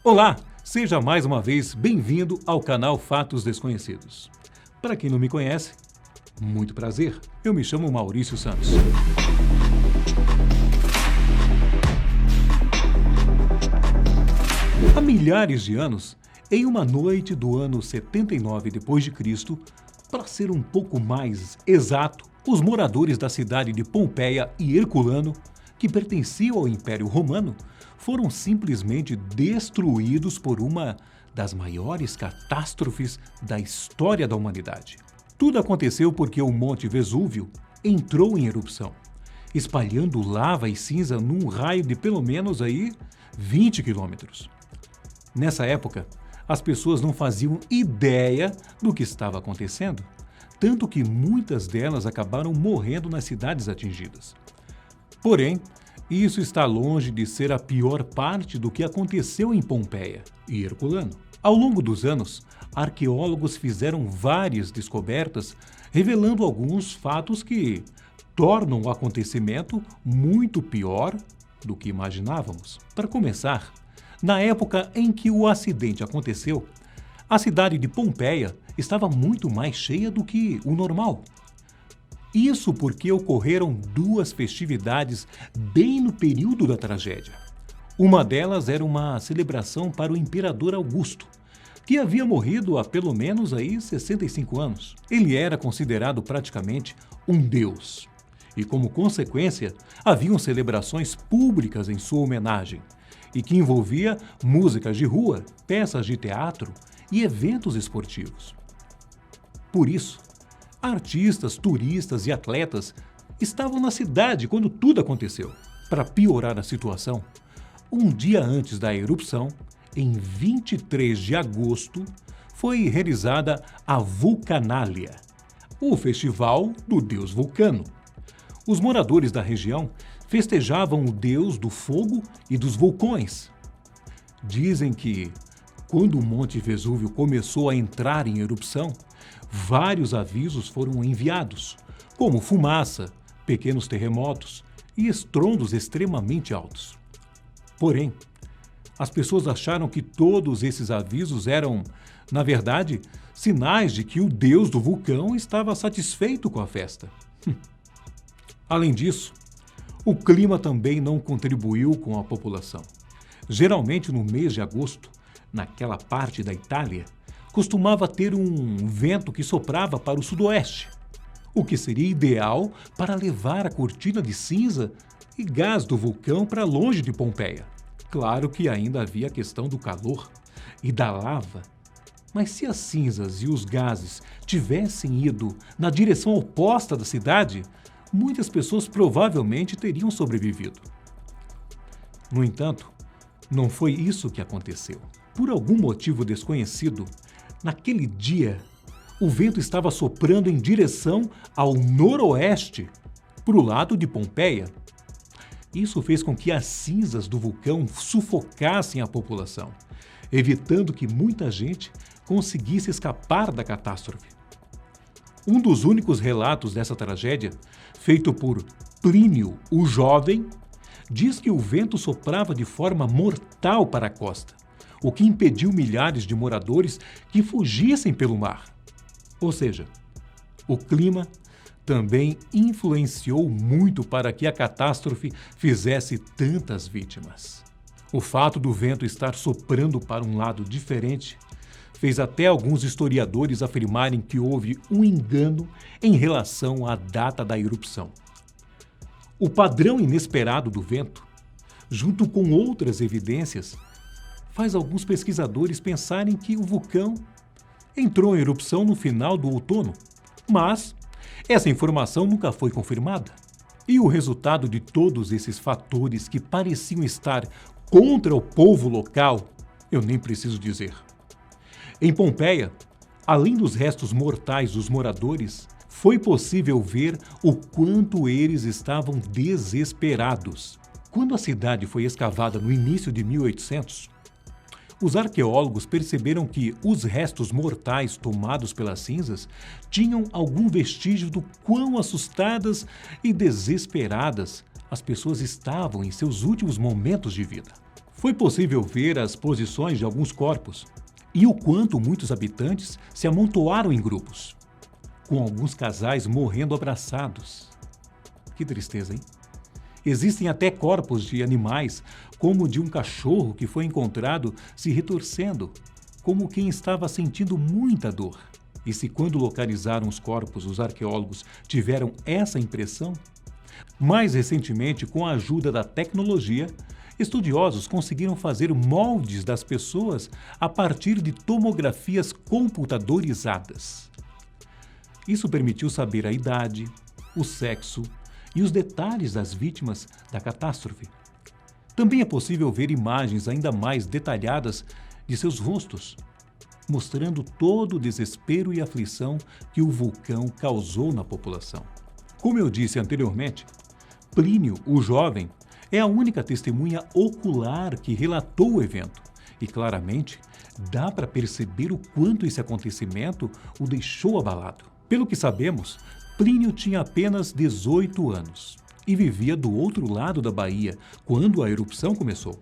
Olá, seja mais uma vez bem-vindo ao canal Fatos Desconhecidos. Para quem não me conhece, muito prazer, eu me chamo Maurício Santos. Há milhares de anos, em uma noite do ano 79 d.C., para ser um pouco mais exato, os moradores da cidade de Pompeia e Herculano, que pertenciam ao Império Romano, foram simplesmente destruídos por uma das maiores catástrofes da história da humanidade. Tudo aconteceu porque o Monte Vesúvio entrou em erupção, espalhando lava e cinza num raio de pelo menos 20 quilômetros. Nessa época, as pessoas não faziam ideia do que estava acontecendo, tanto que muitas delas acabaram morrendo nas cidades atingidas. Porém, isso está longe de ser a pior parte do que aconteceu em Pompeia e Herculano. Ao longo dos anos, arqueólogos fizeram várias descobertas, revelando alguns fatos que tornam o acontecimento muito pior do que imaginávamos. Para começar, na época em que o acidente aconteceu, a cidade de Pompeia estava muito mais cheia do que o normal. Isso porque ocorreram duas festividades bem no período da tragédia. Uma delas era uma celebração para o imperador Augusto, que havia morrido há pelo menos 65 anos. Ele era considerado praticamente um deus. E como consequência, haviam celebrações públicas em sua homenagem, e que envolvia músicas de rua, peças de teatro e eventos esportivos. Por isso, artistas, turistas e atletas estavam na cidade quando tudo aconteceu. Para piorar a situação, um dia antes da erupção, em 23 de agosto, foi realizada a Vulcanália, o festival do deus Vulcano. Os moradores da região festejavam o deus do fogo e dos vulcões. Dizem que, quando o Monte Vesúvio começou a entrar em erupção, vários avisos foram enviados, como fumaça, pequenos terremotos e estrondos extremamente altos. Porém, as pessoas acharam que todos esses avisos eram, na verdade, sinais de que o deus do vulcão estava satisfeito com a festa. Além disso, o clima também não contribuiu com a população. Geralmente, no mês de agosto, naquela parte da Itália, costumava ter um vento que soprava para o sudoeste, o que seria ideal para levar a cortina de cinza e gás do vulcão para longe de Pompeia. Claro que ainda havia a questão do calor e da lava, mas se as cinzas e os gases tivessem ido na direção oposta da cidade, muitas pessoas provavelmente teriam sobrevivido. No entanto, não foi isso que aconteceu. Por algum motivo desconhecido, naquele dia, o vento estava soprando em direção ao noroeste, para o lado de Pompeia. Isso fez com que as cinzas do vulcão sufocassem a população, evitando que muita gente conseguisse escapar da catástrofe. Um dos únicos relatos dessa tragédia, feito por Plínio o Jovem, diz que o vento soprava de forma mortal para a costa, o que impediu milhares de moradores que fugissem pelo mar. Ou seja, o clima também influenciou muito para que a catástrofe fizesse tantas vítimas. O fato do vento estar soprando para um lado diferente fez até alguns historiadores afirmarem que houve um engano em relação à data da erupção. O padrão inesperado do vento, junto com outras evidências, faz alguns pesquisadores pensarem que o vulcão entrou em erupção no final do outono, mas essa informação nunca foi confirmada. E o resultado de todos esses fatores que pareciam estar contra o povo local, eu nem preciso dizer. Em Pompeia, além dos restos mortais dos moradores, foi possível ver o quanto eles estavam desesperados. Quando a cidade foi escavada no início de 1800, os arqueólogos perceberam que os restos mortais tomados pelas cinzas tinham algum vestígio do quão assustadas e desesperadas as pessoas estavam em seus últimos momentos de vida. Foi possível ver as posições de alguns corpos e o quanto muitos habitantes se amontoaram em grupos, com alguns casais morrendo abraçados. Que tristeza, hein? Existem até corpos de animais, como o de um cachorro que foi encontrado se retorcendo, como quem estava sentindo muita dor. E se quando localizaram os corpos, os arqueólogos tiveram essa impressão? Mais recentemente, com a ajuda da tecnologia, estudiosos conseguiram fazer moldes das pessoas a partir de tomografias computadorizadas. Isso permitiu saber a idade, o sexo e os detalhes das vítimas da catástrofe. Também é possível ver imagens ainda mais detalhadas de seus rostos, mostrando todo o desespero e aflição que o vulcão causou na população. Como eu disse anteriormente, Plínio, o jovem, é a única testemunha ocular que relatou o evento e claramente dá para perceber o quanto esse acontecimento o deixou abalado. Pelo que sabemos, Plínio tinha apenas 18 anos e vivia do outro lado da baía quando a erupção começou.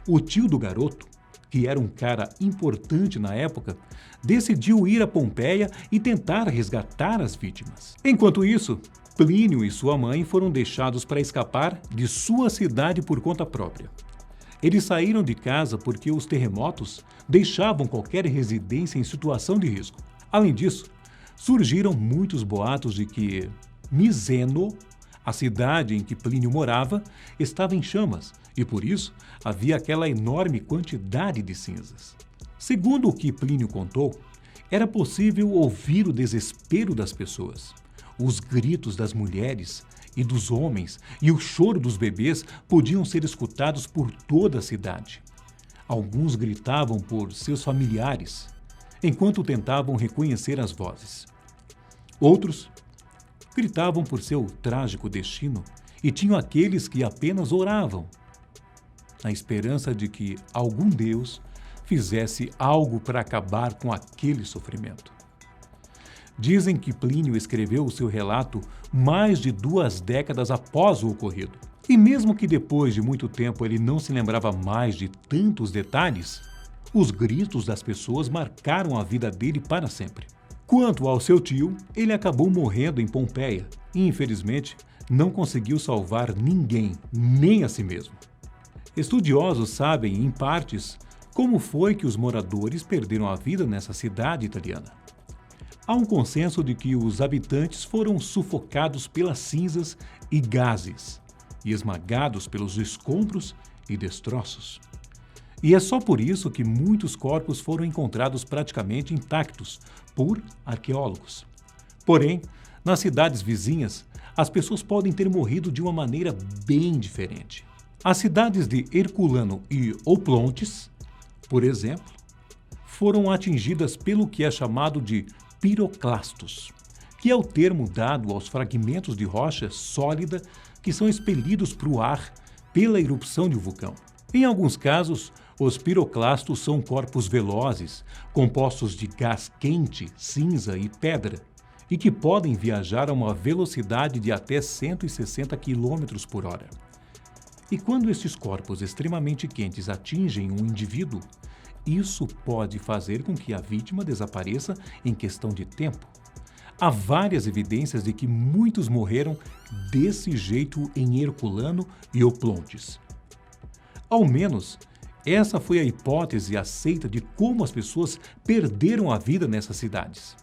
O tio do garoto, que era um cara importante na época, decidiu ir a Pompeia e tentar resgatar as vítimas. Enquanto isso, Plínio e sua mãe foram deixados para escapar de sua cidade por conta própria. Eles saíram de casa porque os terremotos deixavam qualquer residência em situação de risco. Além disso, surgiram muitos boatos de que Miseno, a cidade em que Plínio morava, estava em chamas e, por isso, havia aquela enorme quantidade de cinzas. Segundo o que Plínio contou, era possível ouvir o desespero das pessoas. Os gritos das mulheres e dos homens e o choro dos bebês podiam ser escutados por toda a cidade. Alguns gritavam por seus familiares, enquanto tentavam reconhecer as vozes. Outros gritavam por seu trágico destino e tinham aqueles que apenas oravam, na esperança de que algum Deus fizesse algo para acabar com aquele sofrimento. Dizem que Plínio escreveu o seu relato mais de 2 décadas após o ocorrido. E mesmo que depois de muito tempo ele não se lembrava mais de tantos detalhes, os gritos das pessoas marcaram a vida dele para sempre. Quanto ao seu tio, ele acabou morrendo em Pompeia e, infelizmente, não conseguiu salvar ninguém, nem a si mesmo. Estudiosos sabem, em partes, como foi que os moradores perderam a vida nessa cidade italiana. Há um consenso de que os habitantes foram sufocados pelas cinzas e gases e esmagados pelos escombros e destroços. E é só por isso que muitos corpos foram encontrados praticamente intactos por arqueólogos. Porém, nas cidades vizinhas, as pessoas podem ter morrido de uma maneira bem diferente. As cidades de Herculano e Oplontis, por exemplo, foram atingidas pelo que é chamado de piroclastos, que é o termo dado aos fragmentos de rocha sólida que são expelidos para o ar pela erupção de um vulcão. Em alguns casos, os piroclastos são corpos velozes, compostos de gás quente, cinza e pedra, e que podem viajar a uma velocidade de até 160 km por hora. E quando estes corpos extremamente quentes atingem um indivíduo, isso pode fazer com que a vítima desapareça em questão de tempo. Há várias evidências de que muitos morreram desse jeito em Herculano e Oplontis. Ao menos, essa foi a hipótese aceita de como as pessoas perderam a vida nessas cidades.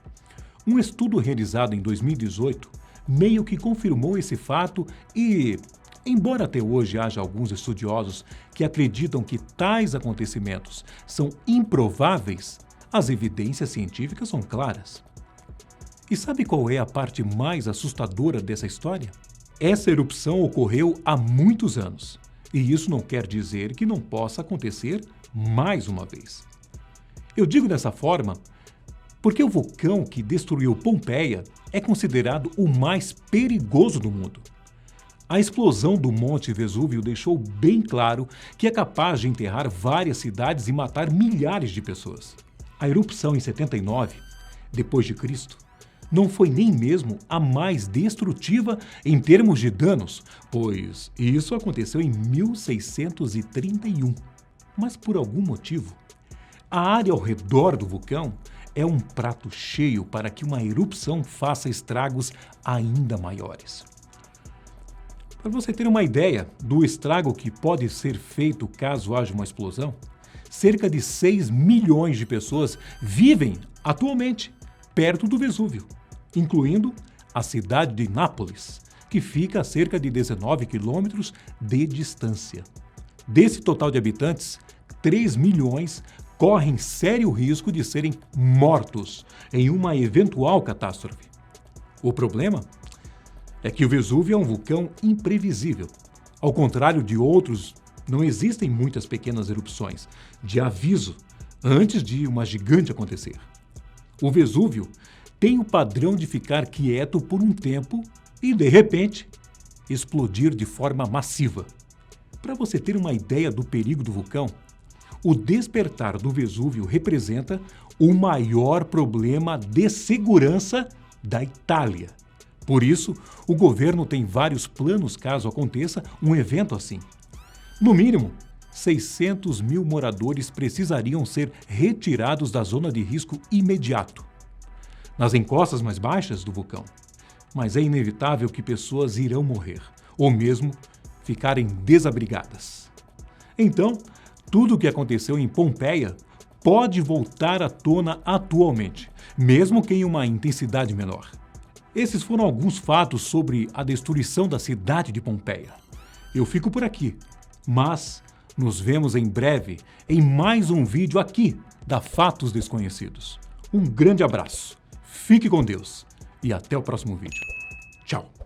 Um estudo realizado em 2018 meio que confirmou esse fato e, embora até hoje haja alguns estudiosos que acreditam que tais acontecimentos são improváveis, as evidências científicas são claras. E sabe qual é a parte mais assustadora dessa história? Essa erupção ocorreu há muitos anos, e isso não quer dizer que não possa acontecer mais uma vez. Eu digo dessa forma porque o vulcão que destruiu Pompeia é considerado o mais perigoso do mundo. A explosão do Monte Vesúvio deixou bem claro que é capaz de enterrar várias cidades e matar milhares de pessoas. A erupção em 79, depois de Cristo, não foi nem mesmo a mais destrutiva em termos de danos, pois isso aconteceu em 1631. Mas por algum motivo, a área ao redor do vulcão é um prato cheio para que uma erupção faça estragos ainda maiores. Para você ter uma ideia do estrago que pode ser feito caso haja uma explosão, cerca de 6 milhões de pessoas vivem atualmente perto do Vesúvio, incluindo a cidade de Nápoles, que fica a cerca de 19 quilômetros de distância. Desse total de habitantes, 3 milhões correm sério risco de serem mortos em uma eventual catástrofe. O problema é que o Vesúvio é um vulcão imprevisível. Ao contrário de outros, não existem muitas pequenas erupções de aviso antes de uma gigante acontecer. O Vesúvio tem o padrão de ficar quieto por um tempo e, de repente, explodir de forma massiva. Para você ter uma ideia do perigo do vulcão, o despertar do Vesúvio representa o maior problema de segurança da Itália. Por isso, o governo tem vários planos caso aconteça um evento assim. No mínimo, 600 mil moradores precisariam ser retirados da zona de risco imediato, nas encostas mais baixas do vulcão. Mas é inevitável que pessoas irão morrer, ou mesmo ficarem desabrigadas. Então, tudo o que aconteceu em Pompeia pode voltar à tona atualmente, mesmo que em uma intensidade menor. Esses foram alguns fatos sobre a destruição da cidade de Pompeia. Eu fico por aqui, mas nos vemos em breve em mais um vídeo aqui da Fatos Desconhecidos. Um grande abraço, fique com Deus e até o próximo vídeo. Tchau!